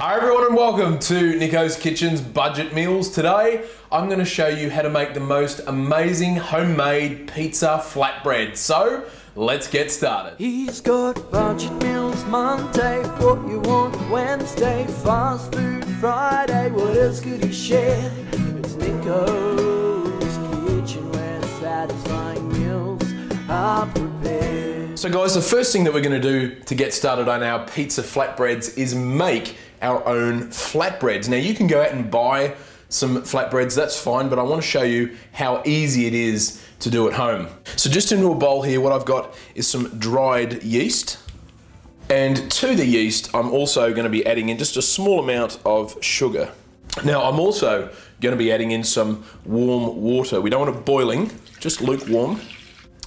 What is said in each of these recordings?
Hi everyone and welcome to Nicko's Kitchen's Budget Meals. Today I'm going to show you how to make the most amazing homemade pizza flatbread. So let's get started. He's got budget meals Monday, what you want Wednesday, fast food Friday, what else could he share? It's Nicko's Kitchen where satisfying meals are prepared. So guys, the first thing that we're going to do to get started on our pizza flatbreads is make our own flatbreads. Now you can go out and buy some flatbreads, that's fine, but I want to show you how easy it is to do at home. So just into a bowl here, what I've got is some dried yeast. And to the yeast, I'm also going to be adding in just a small amount of sugar. Now I'm also going to be adding in some warm water. We don't want it boiling, just lukewarm.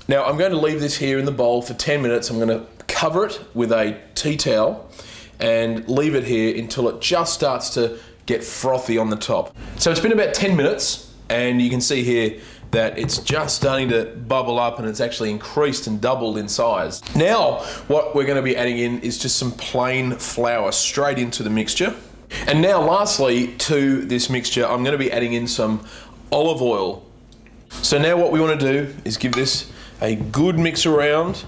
Now I'm going to leave this here in the bowl for 10 minutes. I'm going to cover it with a tea towel and leave it here until it just starts to get frothy on the top. So it's been about 10 minutes and you can see here that it's just starting to bubble up and it's actually increased and doubled in size. Now what we're going to be adding in is just some plain flour straight into the mixture. And now lastly to this mixture I'm going to be adding in some olive oil. So now what we want to do is give this a good mix around.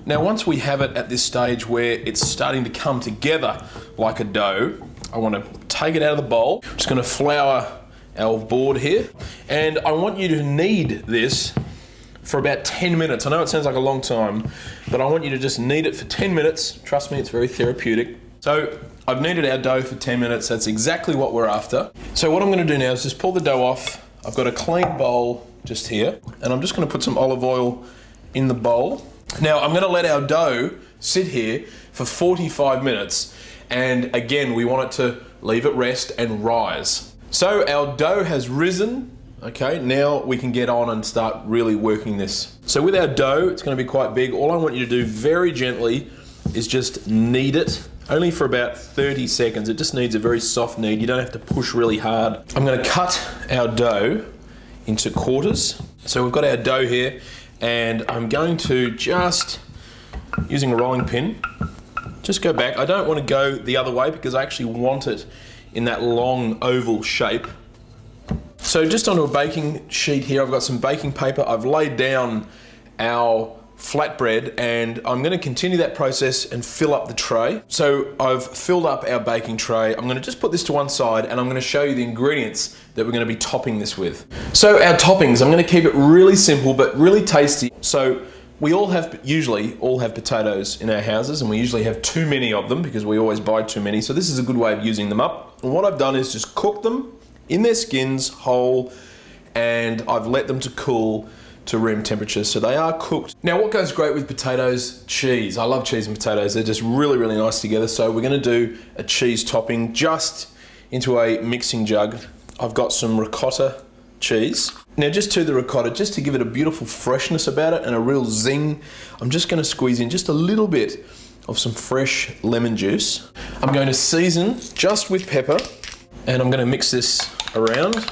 Now once we have it at this stage where it's starting to come together like a dough, I want to take it out of the bowl. I'm just going to flour our board here and I want you to knead this for about 10 minutes. I know it sounds like a long time, but I want you to just knead it for 10 minutes. Trust me, it's very therapeutic. So I've kneaded our dough for 10 minutes. That's exactly what we're after. So what I'm going to do now is just pull the dough off. I've got a clean bowl just here and I'm just going to put some olive oil in the bowl. Now I'm going to let our dough sit here for 45 minutes and again we want it to leave it rest and rise. So our dough has risen. Okay, now we can get on and start really working this. So with our dough, it's going to be quite big. All I want you to do very gently is just knead it, only for about 30 seconds. It just needs a very soft knead. You don't have to push really hard. I'm going to cut our dough into quarters. So we've got our dough here and I'm going to just, using a rolling pin, just go back. I don't want to go the other way because I actually want it in that long oval shape. So just onto a baking sheet here, I've got some baking paper. I've laid down our flatbread and I'm going to continue that process and fill up the tray. So I've filled up our baking tray. I'm going to just put this to one side and I'm going to show you the ingredients that we're going to be topping this with. So our toppings, I'm going to keep it really simple but really tasty. So we usually all have potatoes in our houses and we usually have too many of them because we always buy too many. So this is a good way of using them up. And what I've done is just cook them in their skins whole and I've let them to cool to room temperature, so they are cooked. Now what goes great with potatoes? Cheese. I love cheese and potatoes. They're just really, really nice together. So we're going to do a cheese topping just into a mixing jug. I've got some ricotta cheese. Now just to the ricotta, just to give it a beautiful freshness about it and a real zing, I'm just going to squeeze in just a little bit of some fresh lemon juice. I'm going to season just with pepper and I'm going to mix this around.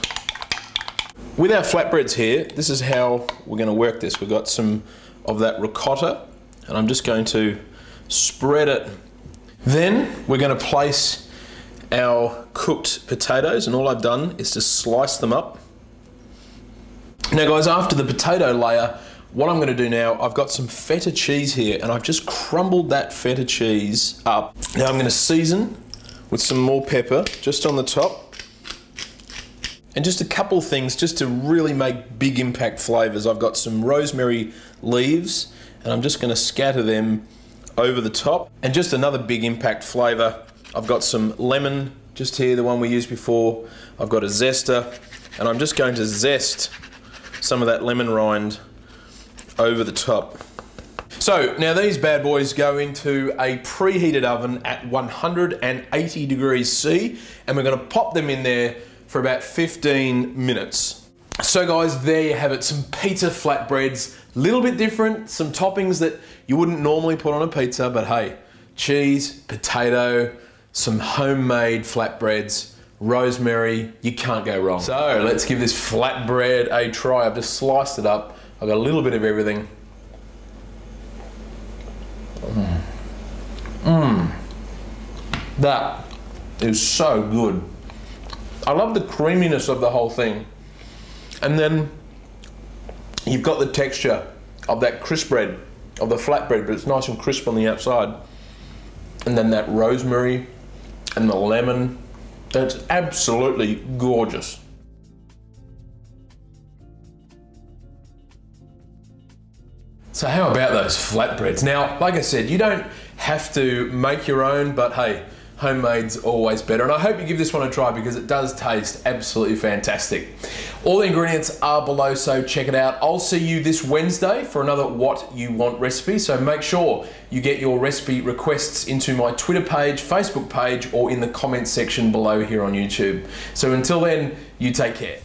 With our flatbreads here, this is how we're going to work this. We've got some of that ricotta and I'm just going to spread it. Then we're going to place our cooked potatoes and all I've done is to slice them up. Now guys, after the potato layer, what I'm going to do now, I've got some feta cheese here and I've just crumbled that feta cheese up. Now I'm going to season with some more pepper just on the top. And just a couple of things just to really make big impact flavors. I've got some rosemary leaves and I'm just going to scatter them over the top. And just another big impact flavor, I've got some lemon just here, the one we used before. I've got a zester and I'm just going to zest some of that lemon rind over the top. So now these bad boys go into a preheated oven at 180 degrees C and we're going to pop them in there for about 15 minutes. So guys, there you have it, some pizza flatbreads, a little bit different, some toppings that you wouldn't normally put on a pizza, but hey, cheese, potato, some homemade flatbreads, rosemary, you can't go wrong. So let's give this flatbread a try. I've just sliced it up. I've got a little bit of everything. That is so good. I love the creaminess of the whole thing. And then you've got the texture of that crisp bread, of the flatbread, but it's nice and crisp on the outside. And then that rosemary and the lemon. That's absolutely gorgeous. So how about those flatbreads? Now, like I said, you don't have to make your own, but hey, homemade's always better. And I hope you give this one a try because it does taste absolutely fantastic. All the ingredients are below, so check it out. I'll see you this Wednesday for another What You Want recipe. So make sure you get your recipe requests into my Twitter page, Facebook page, or in the comments section below here on YouTube. So until then, you take care.